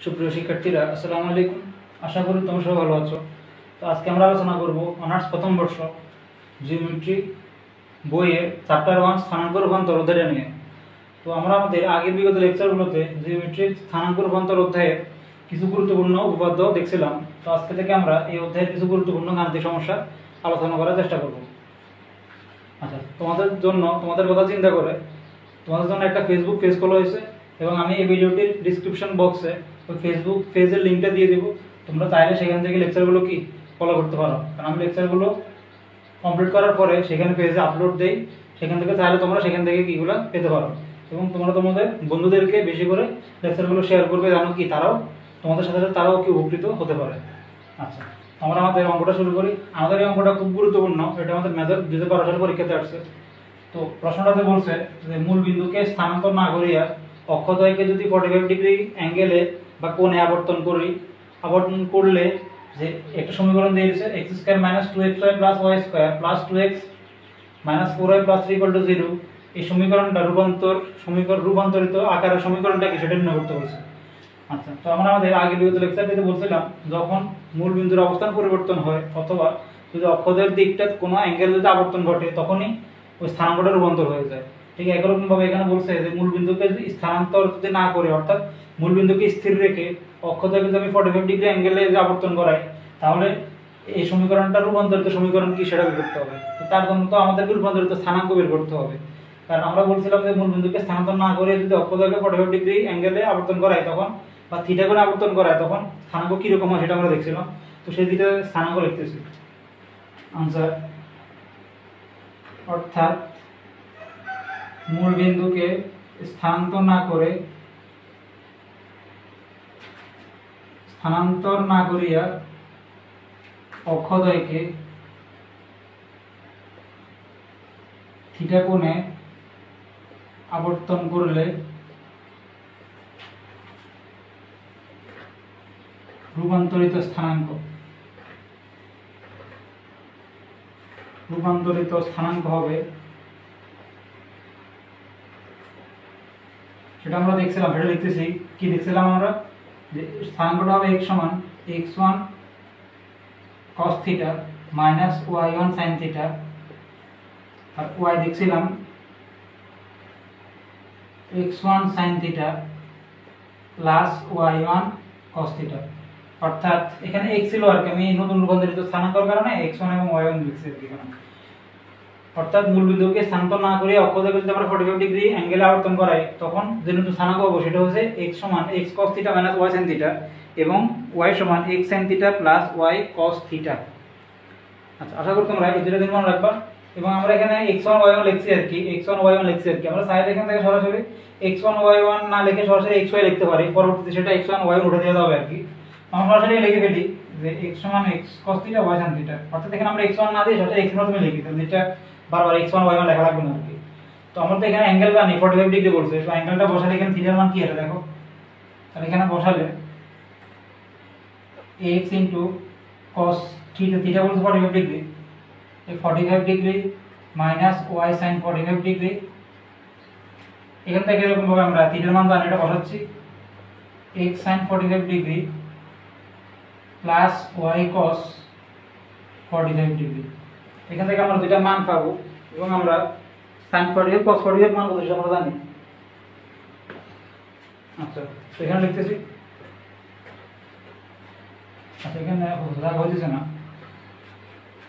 সুপ্রিয় শিক্ষার্থীরা, আসসালামু আলাইকুম। আশা করি তোমরা সবাই ভালো আছো। তো আজকে আমরা আলোচনা করব অনার্স প্রথম বর্ষ জিওমেট্রি বইয়ের চ্যাপ্টার 1 স্থানাঙ্ক রূপান্তর অধ্যায় নিয়ে। তো আমরা আমাদের আগের বিগত লেকচারগুলোতে জিওমেট্রির স্থানাঙ্ক রূপান্তর অধ্যায়ের কিছু গুরুত্বপূর্ণ উপপাদ্য দেখছিলাম। তো আজকে থেকে আমরা এই অধ্যায়ের কিছু গুরুত্বপূর্ণ গাণিতিক সমস্যা আলোচনা করার চেষ্টা করব। আচ্ছা, তোমাদের কথা চিন্তা করে তোমাদের জন্য একটা ফেসবুক পেজ খোলা হয়েছে এবং আমি এই ভিডিওটির ডিসক্রিপশন বক্সে ওই ফেসবুক পেজের লিঙ্কটা দিয়ে দেবো। তোমরা চাইলে সেখান থেকে লেকচারগুলো ফলো করতে পারো, কারণ আমি লেকচারগুলো কমপ্লিট করার পরে সেখানে পেজে আপলোড দেই। সেখান থেকে চাইলে তোমরা সেখান থেকে কীগুলো পেতে পারো এবং তোমরা তোমাদের বন্ধুদেরকে বেশি করে লেকচারগুলো শেয়ার করবে, জানো কি তারাও তোমাদের সাথে তারাও কি উপকৃত হতে পারে। আচ্ছা, আমরা আমাদের অঙ্কটা শুরু করি। আমাদের এই অঙ্কটা খুব গুরুত্বপূর্ণ, এটা আমাদের মেজর 2012 সালে পরীক্ষাতে আসছে। তো প্রশ্নটাতে বলছে যে মূল বিন্দুকে স্থানান্তর না করিয়া অক্ষদ্বয়কে যদি 45 ডিগ্রি অ্যাঙ্গেলে বা কোণে আবর্তন করলে যে একটা সমীকরণ দিয়েছে x² - 2xy + y² + 2x - 4y + 3 = 0। এই সমীকরণটা রূপান্তরিত আকারের সমীকরণটা কি সেটা নির্ণয় করতে বলছে। আচ্ছা, তো আমরা আমাদের আগে বিগত লেকচারটিতে বলছিলাম যখন মূল বিন্দুর অবস্থান পরিবর্তন হয় অথবা যদি অক্ষদ্বয়ের দিকটা কোনো অ্যাঙ্গেল যদি আবর্তন ঘটে তখনই ওই স্থানাঙ্কটা রূপান্তর হয়ে যায়। ঠিক একরকমভাবে এখানে বলছে যে মূল বিন্দুকে যদি স্থানান্তর যদি না করে, অর্থাৎ মূল বিন্দুকে স্থির রেখে অক্ষদ্বয়কে যদি আমি 45 ডিগ্রি অ্যাঙ্গেলে যদি আবর্তন করাই তাহলে এই সমীকরণটা রূপান্তরিত সমীকরণ কি সেটা বের করতে হবে। তো তার জন্য তো আমাদেরকে রূপান্তরিত স্থানাঙ্ক বের করতে হবে, কারণ আমরা বলছিলাম যে মূল বিন্দুকে স্থানান্তর না করে যদি অক্ষদ্বয়কে 45 ডিগ্রি অ্যাঙ্গেলে আবর্তন করাই তখন বা থিটা করে আবর্তন করায় তখন স্থানাঙ্ক কীরকম হয় সেটা আমরা দেখছিলাম। তো সেই দিকে স্থানাঙ্ক লিখতেছি আনসার, অর্থাৎ মূল বিন্দুকে স্থানান্তর না করিয়া অক্ষদ্বয়কে থিটা কোণে আবর্তন করলে রূপান্তরিত স্থানাঙ্ক হবে, সেটা আমরা দেখছিলাম। সেটা লিখতেছি, কি দেখছিলাম আমরা, যে স্থানাঙ্কটা হবে x সমান x1 cos θ minus y1 sin θ, আর y দেখছিলাম x1 sin θ plus y1 cos θ। অর্থাৎ এখানে x ছিল আর কি, আমি নতুন রূপান্তরিত স্থানাঙ্কের কারণে x1 এবং y1 লিখছি আর কি এখানে। অর্থাৎ মূল বিন্দুকে স্থানান্তর না করে অক্ষদ্বয়কে যদি আমরা 45 ডিগ্রি অ্যাঙ্গেলে আবর্তন করাই তখন যে নতুন স্থানাঙ্ক পাবো সেটা হচ্ছে x সমান x cos θ মাইনাস y sin θ এবং y সমান x sin θ plus y cos θ। আচ্ছা, আশা করি তোমরা এই দুটো দিন মনে রাখবা। এবং আমরা এখানে x1 y1 লিখছি আর কি, আমরা চাইলে এখান থেকে সরাসরি x1 y1 না লিখে সরাসরি xy লিখতে পারি, পরবর্তীতে সেটা x1 y1 উঠে দেওয়া হবে আর কি। আমরা সরাসরি লিখে ফেলি যে x সমান x cos θ y sin θ, অর্থাৎ এখানে আমরা x1 না দিয়ে সরাসরি x প্রথমে লিখি, তাহলে এটা বারবার x1 y1 লেখা লাগবে না আর কি। তো আমরা তো এখানে অ্যাঙ্গেল জানি 45 ডিগ্রি বলছে, তো অ্যাঙ্গেলটা বসালে এখানে থিটার মান কি আছে দেখো, তাহলে এখানে বসালে x cos θ বলছে 45 ডিগ্রি, এই 45 degree minus y sin 45 degree, এখান থেকে এরকম ভাবে আমরা থিটার মান জানি, এটা বসাচ্ছি x sin 45 degree plus y cos 45 degree. এখান থেকে আমরা দুইটা মান পাবো এবং আমরা sin 45 cos 45 মান কত সেটা আমরা জানি। আচ্ছা, তো এখানে লিখতেছি, আচ্ছা এখানে রাগ হইতেছে না,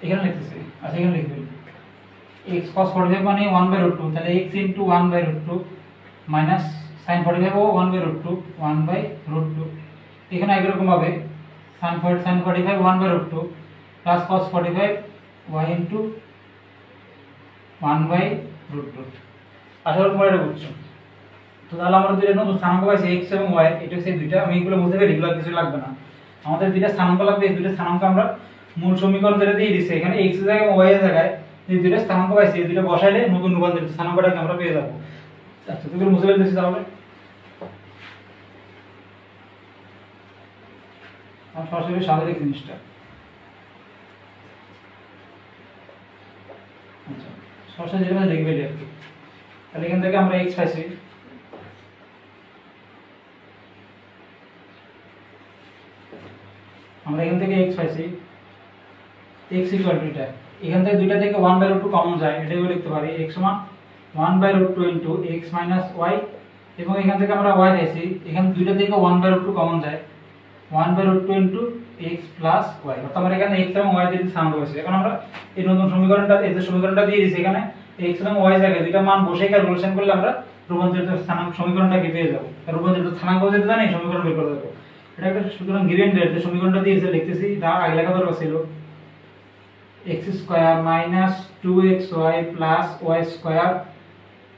এখানে লিখতেছি, আচ্ছা এখানে লিখবে x cos 45 মানে 1/√2, তাহলে x * 1/√2 মাইনাস sin 45 ও 1/√2 1/√2। এখানে একরকম ভাবে sin 45 1/√2 প্লাস cos 45 y * 1/√2। আশা করি তোমরা এটা বুঝছো। তো তাহলে আমরা দুইটা নতুন স্থানাঙ্ক পাইছি x এবং y, এটা হচ্ছে দুইটা, আমি এগুলো বুঝতে পারি, এগুলো কিছু লাগবে না। আমাদের দুইটা স্থানাঙ্ক লাগবে, এই দুইটা স্থানাঙ্ক আমরা মূল সমীকরণ ধরে দিয়ে দিচ্ছি, এখানে x এর জায়গায় y এর জায়গায় এই দুইটা স্থানাঙ্ক পাইছি, এই দুইটা বসাইলে নতুন রূপান্তরিত স্থানাঙ্কটাকে আমরা পেয়ে যাবো। আচ্ছা, তো এগুলো মুছে ফেলতেছি তাহলে। আমি সরাসরি সাদা লিখি জিনিসটা। আচ্ছা, সরাসরি যেটা লিখবে আর কি, তাহলে এখান থেকে আমরা x পাইছি আমরা এখান থেকে x পাইছি x ইকুয়াল টু এটা, এখান থেকে দুইটা থেকে 1/√2 কমন যায়, এটাই লিখতে পারি x সমান 1/√2 ইনটু x মাইনাস y, এবং এখান থেকে আমরা y পাইছি, এখানে দুইটা থেকে 1/√2 কমন যায়, 1/√2 ইনটু x প্লাস y, অর্থাৎ আমরা এখানে x এবং y দিয়ে সাম করেছি। এখন আমরা এই নতুন সমীকরণটা, এই যে সমীকরণটা দিয়ে দিয়েছি, এখানে x এবং y জায়গায় দুইটা মান বসে ক্যালকুলেশন করলে আমরা রূপান্তরিত স্থানাঙ্ক সমীকরণটাকে পেয়ে যাব। রূপান্তরিত স্থানাঙ্ক যদি জানি সমীকরণ বের করে দেব। এটা একটা সুতরাং গিভেন ডেট যে সমীকরণটা দিয়েছে লিখতেছি, যা আগে লেখা দরকার ছিল x square minus 2xy plus y square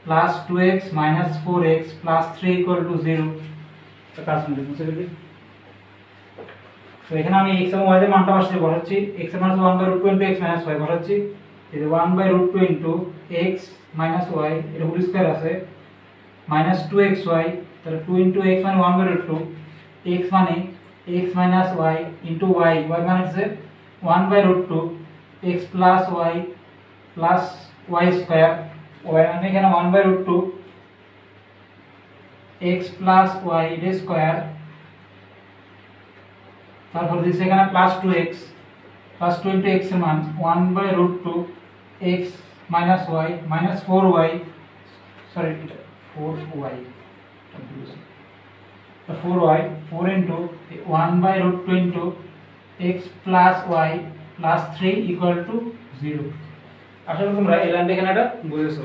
plus 2x minus 4x plus 3 equal to 0। তো কাজ করতে বুঝতে পেরেছি। তো এখানে আমি x এবং y এর মানটা বসাচ্ছি, x এর মান 1/√2 ইনটু x মাইনাস y বসাচ্ছি, এই যে 1/√2 ইনটু x মাইনাস y এর হোল স্কয়ার আছে মাইনাস 2xy, তাহলে 2 ইনটু x মানে 1/√2, x মানে x minus y into y, y মানে হচ্ছে 1/√2 x plus y plus y square, y মানে এখানে 1/√2 x প্লাস y এর স্কয়ার, তারপর দিছে এখানে plus 2x plus 2 into x এর মান 1/√2 x minus y minus 4y, sorry 4y, 4y 4 into 1/√2 into x plus y plus 3 equal to 0। আশা করি তোমরা এই লাইনটা এখানে এটা বুঝেছো।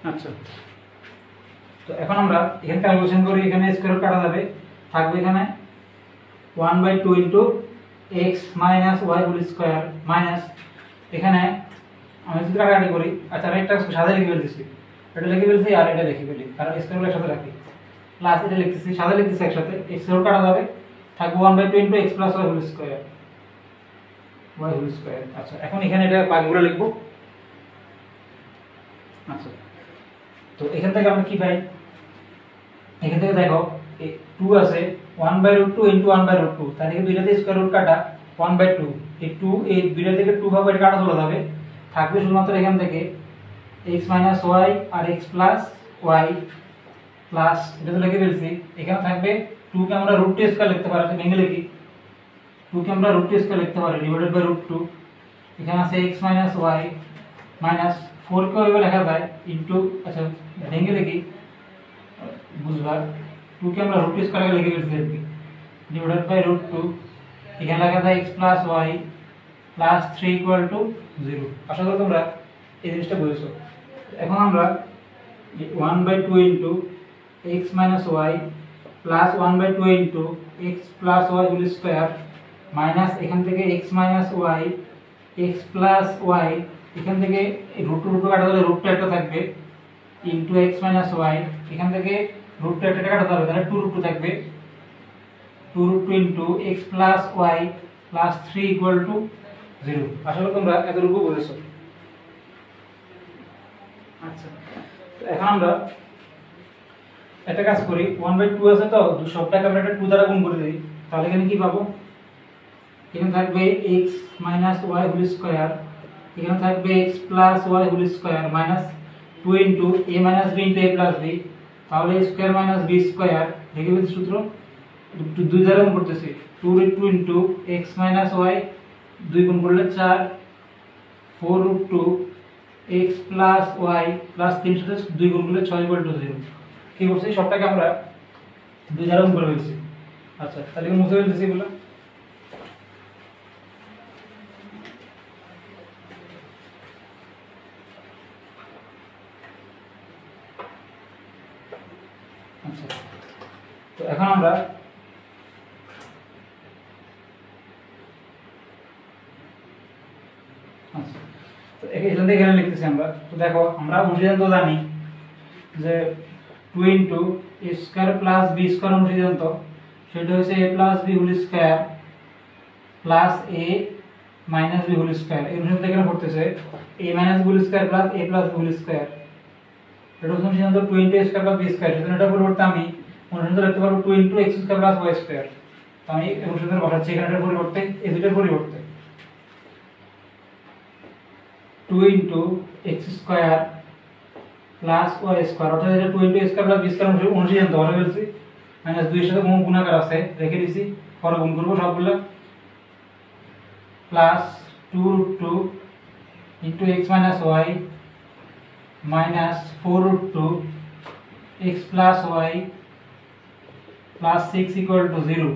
আচ্ছা, তো এখন আমরা এখানে ক্যালকুলেশন করি, এখানে স্কয়ার কাটা যাবে, থাকবে এখানে 1/2 into x minus y whole square minus, এখানে আমি যদি কাটাকাটি করি, আচ্ছা আমি একটা সাদা লিখে ফেলতেছি, এটা লিখে ফেলছি আর এটা লিখে ফেলি, কারণ স্কয়ারগুলো একসাথে রাখি, প্লাস এটা লিখতেছি, সাদা লিখতেছি একসাথে, x এর কাটা যাবে, থাকবে 1/2 into x plus y whole square, y whole square. আচ্ছা, এখন এখানে এটা বাকিগুলো লিখব। আচ্ছা, তো এখান থেকে আমরা কি পাই, এখান থেকে দেখো 2 আছে 1/√2 ইনটু 1/√2, তার থেকে দুইটাতে স্কয়ার রুট কাটা 1/2, এই 2 এই দুইটা থেকে 2 ভাবে এটা কাটা চলে যাবে, থাকবে শুধুমাত্র এখান থেকে x মাইনাস y আর x প্লাস y প্লাস, এটা তো লিখে ফেলছি, এখানে থাকবে 2 কে আমরা √2 স্কয়ার লিখতে পারি, ভেঙে লিখি 2 কে আমরা √2 স্কয়ার লিখতে পারি ডিভাইডেড বাই √2, এখানে আছে x মাইনাস y মাইনাস 4 কে ওইভাবে লেখা যায় ইনটু, আচ্ছা ভেঙে লিখি বুঝবার, 2 কে আমরা √2 স্কয়ার লিখে ফেলছি আর কি, ডিভাইডেড বাই √2, এখানে লেখা যায় x plus y plus 3 equal to 0। আশা করি তোমরা এই জিনিসটা বুঝেছো। এখন আমরা 1/2 into x minus y plus 1/2 into x plus y whole square minus, এখান থেকে x minus y x plus y, এখান থেকে √2 কাটা গেলে √2 একটা থাকবে ইনটু x মাইনাস y, এখান থেকে √2 একটা কাটা যাবে, তাহলে 2√2 থাকবে, 2√2 into x plus y plus 3 equal to 0। আশা করি তোমরা এতটুকু বুঝেছো। আচ্ছা, তো এখন আমরা একটা কাজ করি, 1/2 আছে তো সবটাকে আমরা একটা 2 দ্বারা গুণ করে দিই, তাহলে এখানে কি পাবো, এখানে থাকবে x minus y whole square, এখানে থাকবে x plus y whole square minus 2 into a minus b into a plus b, তাহলে a square minus b square, লিখে ফেলছি সূত্র, 2 দ্বারা গুণ করতেছি, 2 ইনটু x মাইনাস y, 2 গুণ করলে 4, 4√2 x প্লাস y প্লাস 3 সাথে 2 গুণ করলে 6 ইকুয়াল টু 0। কি করছি, সবটাকে আমরা 2 দ্বারা গুণ করে ফেলছি। আচ্ছা, তাহলে মুছে ফেলতেছি এগুলো। আচ্ছা, তো এখন আমরা আচ্ছা, তো এখান থেকে এখানে লিখতেছি আমরা, তো দেখো আমরা অনুসিদ্ধান্ত জানি যে 2 into a square plus b square অনুসিদ্ধান্ত, সেটা হচ্ছে a plus b whole square plus a minus b whole square, এই অনুসিদ্ধান্ত এখানে পড়তেছে a minus b whole square plus a plus b whole square, এটা হচ্ছে অনুসিদ্ধান্ত 2 into a square plus b square, সেটা এটার পরিবর্তে আমি অনুসিদ্ধান্ত লিখতে পারবো 2 into x square plus y square, তো আমি এই অনুসিদ্ধান্ত বসাচ্ছি এখানে, এটার পরিবর্তে এই দুটোর পরিবর্তে 2 into x square plus y square, অর্থাৎ এটা 2 into a square plus b square অনুসিদ্ধান্ত বলে ফেলছি, মাইনাস 2 এর সাথে গুণাকার আছে রেখে দিছি, পরে গুণ করব সবগুলো, plus 2√2 into x minus y minus 4√2 x plus y plus 6 equal to 0।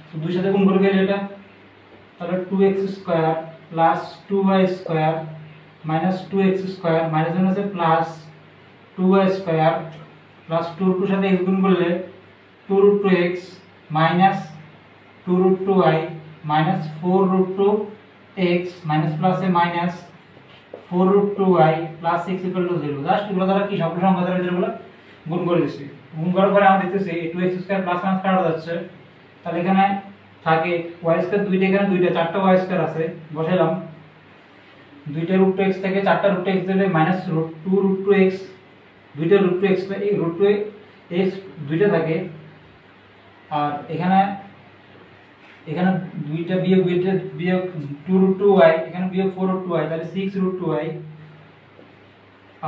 তো 2 সাথে গুণ করে গেলে এটা তাহলে 2x square plus 2y square minus 2x square minus আছে প্লাস 2y স্কয়ার প্লাস 2 এর সাথে x গুণ করলে 2√2x minus 2√2y minus 4√2x minus প্লাসে minus 4√2y plus 6 equal to 0। Just এগুলো দ্বারা কি সবগুলো সংখ্যা দ্বারা এগুলো গুণ করে দিছি। গুণ করার পরে আমরা দেখতেছি 2x স্কয়ার প্লাস মাইনাস কাটা যাচ্ছে, তাহলে এখানে থাকে y স্কয়ার দুইটা, এখানে দুইটা চারটা y স্কয়ার আছে বসাইলাম, দুইটা √2x থেকে চারটা √2x দিলে মাইনাস 2√2x, দুইটা √2x এই √2x দুইটা থাকে, আর এখানে দুইটা বিয়োগ 2√2y, এখানে বিয়োগ 4√2y, তাহলে 6√2y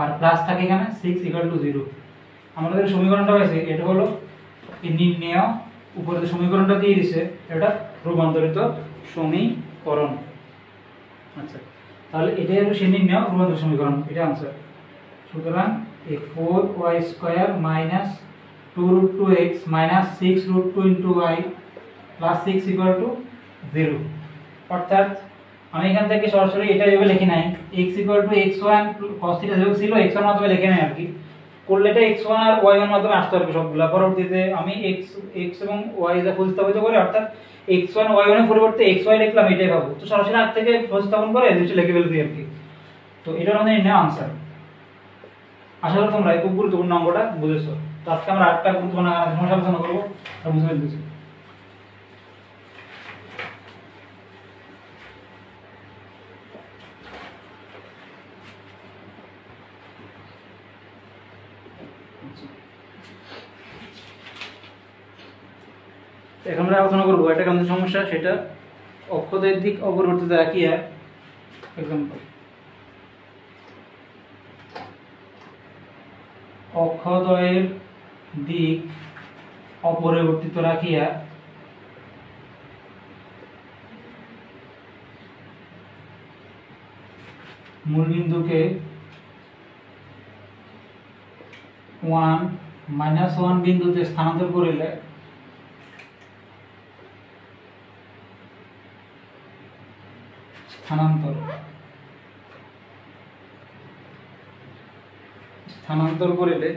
আর প্লাস থাকে এখানে 6 ইকুয়াল টু 0। আমাদের সমীকরণটা হয়েছে এটা হলো এই নির্ণেয়, উপরে যে সমীকরণটা দিয়ে দিয়েছে এটা রূপান্তরিত সমীকরণ। আচ্ছা, তাহলে এটাই হলো সেই নির্ণেয় রূপান্তরিত সমীকরণ, এটা आंसर। সুতরাং এই 4y square minus 2√2x minus 6√2 into y plus 6 equal to 0। অর্থাৎ আমি এখান থেকে সরাসরি এটা এভাবে লিখি নাই, x equal to x1 cos θ যেহেতু ছিল x1 মাধ্যমে লিখে নাই আর কি, করলে এটা x1 আর y1 মাধ্যমে আসতে হবে সবগুলা। পরবর্তীতে আমি x এবং y যা প্রতিস্থাপিত করি, অর্থাৎ x1 y1 এর পরিবর্তে xy লিখলাম, এটাই পাবো। তো সরাসরি আগ থেকে প্রতিস্থাপন করে এই দুটো লিখে ফেলছি আর কি। তো এটা আমাদের নির্ণয় आंसर। আশা করি তোমরা এই খুব গুরুত্বপূর্ণ অঙ্কটা বুঝেছো। তো আজকে আমরা আরেকটা গুরুত্বপূর্ণ সমস্যা আলোচনা করব, এটা বুঝে ফেলতেছি। এখন আমরা আলোচনা করব এটা কেমন সমস্যা, সেটা অক্ষদের দিক অপরিবর্তিত রাখিয়া एग्जांपल অক্ষদ্বয়ের দিক অপরিবর্তিত রাখিয়া মূলবিন্দুকে 1 -1 বিন্দুতে স্থানান্তর করিলে স্থানান্তর করিলে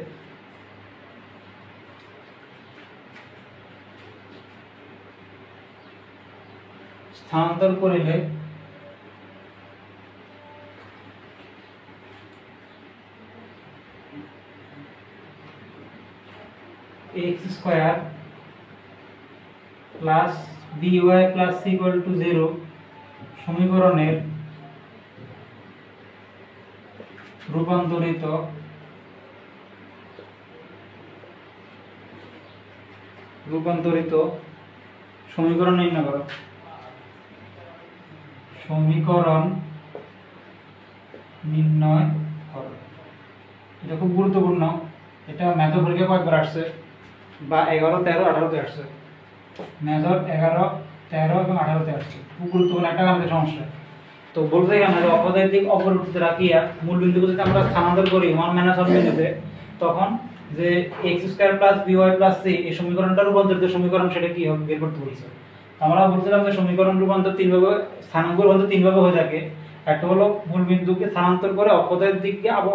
x square plus by plus c equal to 0 সমীকরণের রূপান্তরিত সমীকরণ নির্ণয় করো। এটা খুব গুরুত্বপূর্ণ, এটা ম্যাথ পরীক্ষা কয়েকবার আসছে, বা 11, 13, 18 আসছে। মেজর 11, 13 এবং 18 আসছে। খুব গুরুত্বপূর্ণ একটা আমাদের সমস্যা। তো বলতে গেলে যে অক্ষদের দিক অপরিবর্তিত রাখিয়া মূল বিন্দুকে যদি আমরা স্থানান্তর করি 1 -1 বিন্দুতে, তখন যে x square plus by plus c এই সমীকরণটার রূপান্তরিত সমীকরণ সেটা কি হবে বের করতে বলছে। আমরা বলছিলাম যে সমীকরণ রূপান্তর তিন ভাবে, স্থানাঙ্ক রূপান্তর তিন ভাবে হয়ে থাকে। একটা হলো মূল বিন্দুকে স্থানান্তর করে অক্ষদের দিকে, আবার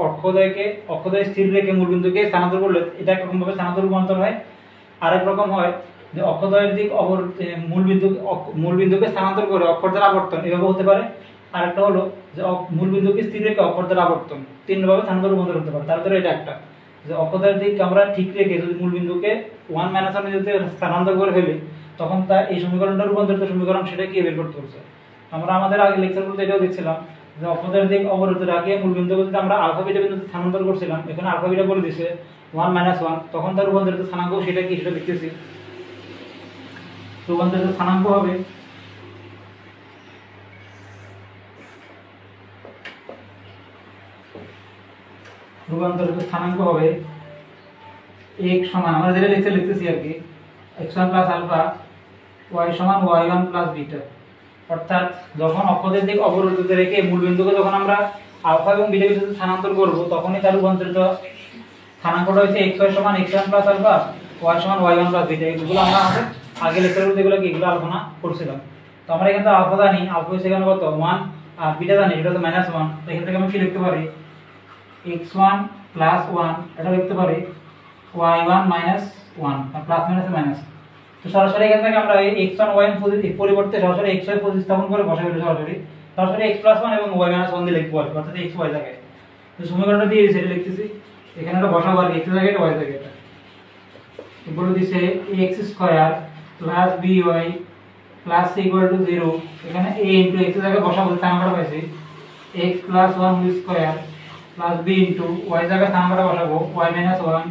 অক্ষদয় স্থির রেখে মূল বিন্দুকে স্থানান্তর করলে এটা একরকম ভাবে স্থানান্তর রূপান্তর হয়। আরেক রকম হয় যে অক্ষদয়ের দিক মূল বিন্দুকে স্থানান্তর করে অক্ষর দ্বারা আবর্তন, এভাবে হতে পারে। আরেকটা হলো যে মূল বিন্দুকে স্থির রেখে অক্ষর দ্বারা আবর্তন, তিন ভাবে স্থানান্তর রূপান্তর হতে পারে। তার ভিতরে এটা একটা, যে অক্ষদয়ের দিক আমরা ঠিক রেখে যদি মূল বিন্দুকে 1 -1 বিন্দুতে স্থানান্তর করে ফেলি, তখন তা এই সমীকরণটা রূপান্তরিত সমীকরণ সেটা কি বের করতে বলছে। আমরা আমাদের আগে লেকচারগুলোতে এটাও দেখছিলাম যে অক্ষদের দিক অবরুদ্ধ রাখিয়ে মূল বিন্দুকে যদি আমরা আলফা বিটা বিন্দুতে স্থানান্তর করছিলাম, এখানে আলফা বিটা বলে দিয়েছে 1 -1, তখন তার রূপান্তরিত স্থানাঙ্ক সেটা কি সেটা দেখতেছি। রূপান্তরিত স্থানাঙ্ক হবে x সমান, আমরা যেটা লিখতেছি আর কি, x1 প্লাস আলফা y সমান y1 প্লাস বিটা। অর্থাৎ যখন অক্ষদের দিক অবরুদ্ধ রেখে মূল বিন্দুকে যখন আমরা আলফা এবং বিটা বিন্দুতে স্থানান্তর করব তখনই তার রূপান্তরিত স্থানাঙ্কটা হচ্ছে xy সমান x1 প্লাস আলফা y সমান y1 প্লাস বিটা। এগুলো আমরা আমাদের আগে লেকচারগুলোতে এগুলো কি এগুলো আলোচনা করছিলাম। তো আমরা এখানে আলফা জানি, আলফা হচ্ছে এখানে কত 1 আর বিটা জানি এটা তো -1। তো এখান থেকে আমি কি লিখতে পারি x1 প্লাস 1 এটা লিখতে পারি y1 মাইনাস 1 আর প্লাস মাইনাসে মাইনাস। তো সরাসরি এখান থেকে আমরা এই x1 y1 পরিবর্তে সরাসরি xy প্রতিস্থাপন করে বসাই দিই সরাসরি x প্লাস 1 এবং y মাইনাস 1 দিয়ে লিখবো অর্থাৎ x y জায়গায়। তো সমীকরণটা দিয়ে দিয়েছি এটা লিখতেছি এখানে এটা বসাবো আর x জায়গায় এটা y জায়গায় এটা বলে দিয়েছে x square plus by plus c equal to 0 এখানে a ইনটু x জায়গায় বসাবো তাই আমরা পাইছি x plus 1 whole square plus b into y জায়গায় আমরা বসাবো y মাইনাস 1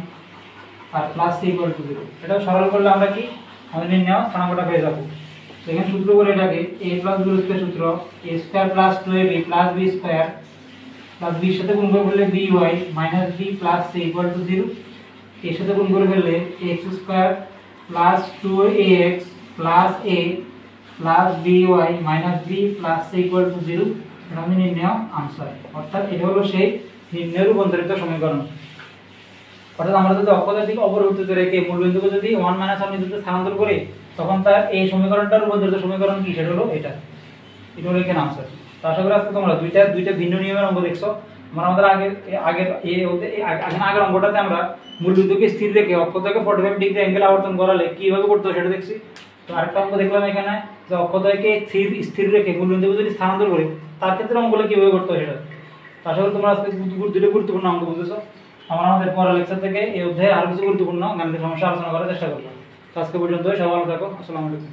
আর প্লাস c ইকুয়াল টু 0। এটা সরল করলে আমরা কি আমাদের নির্ণয় স্থানাঙ্কটা পেয়ে যাব। তো এখানে সূত্র করে এটাকে a প্লাস b স্কয়ার সূত্র a square plus 2ab plus b square plus b এর সাথে গুণ করে ফেললে by minus b plus c equal to 0। এর সাথে গুণ করে ফেললে x square plus 2ax plus a plus by minus b plus c equal to 0। এটা আমাদের নির্ণয় আনসার। অর্থাৎ এটা হলো সেই নির্ণয় রূপান্তরিত সমীকরণ। অর্থাৎ আমরা যদি অক্ষদের দিকে অপরিবর্তিত রেখে মূল বিন্দুকে যদি 1 - 1 বিন্দুতে স্থানান্তর করি তখন তার এই সমীকরণটার রূপান্তরিত সমীকরণ কি সেটা হলো এটা হলো এখানে আনসার। তো আশা করি আজকে তোমরা দুইটা ভিন্ন নিয়মের অঙ্ক দেখছো। আমরা আমাদের আগের অঙ্কটাতে আমরা মূল বিন্দুকে স্থির রেখে অক্ষ থেকে 45 ডিগ্রি অ্যাঙ্গেল আবর্তন করালে কিভাবে করতে হয় সেটা দেখছি। তো আরেকটা অঙ্ক দেখলাম এখানে যে অক্ষ থেকে স্থির রেখে মূল বিন্দুকে যদি স্থানান্তর করি তার ক্ষেত্রে অঙ্কগুলো কিভাবে করতে হয় সেটা। আশা করি তোমরা আজকে দুটো গুরুত্বপূর্ণ অঙ্ক বুঝেছো। আমরা আমাদের পরের লেকচার থেকে এই অধ্যায়ে আরো কিছু গুরুত্বপূর্ণ গাণিতিক সমস্যা আলোচনা করার চেষ্টা করব। তো আজকে পর্যন্ত সবাই ভালো থাকো। আসসালামু আলাইকুম।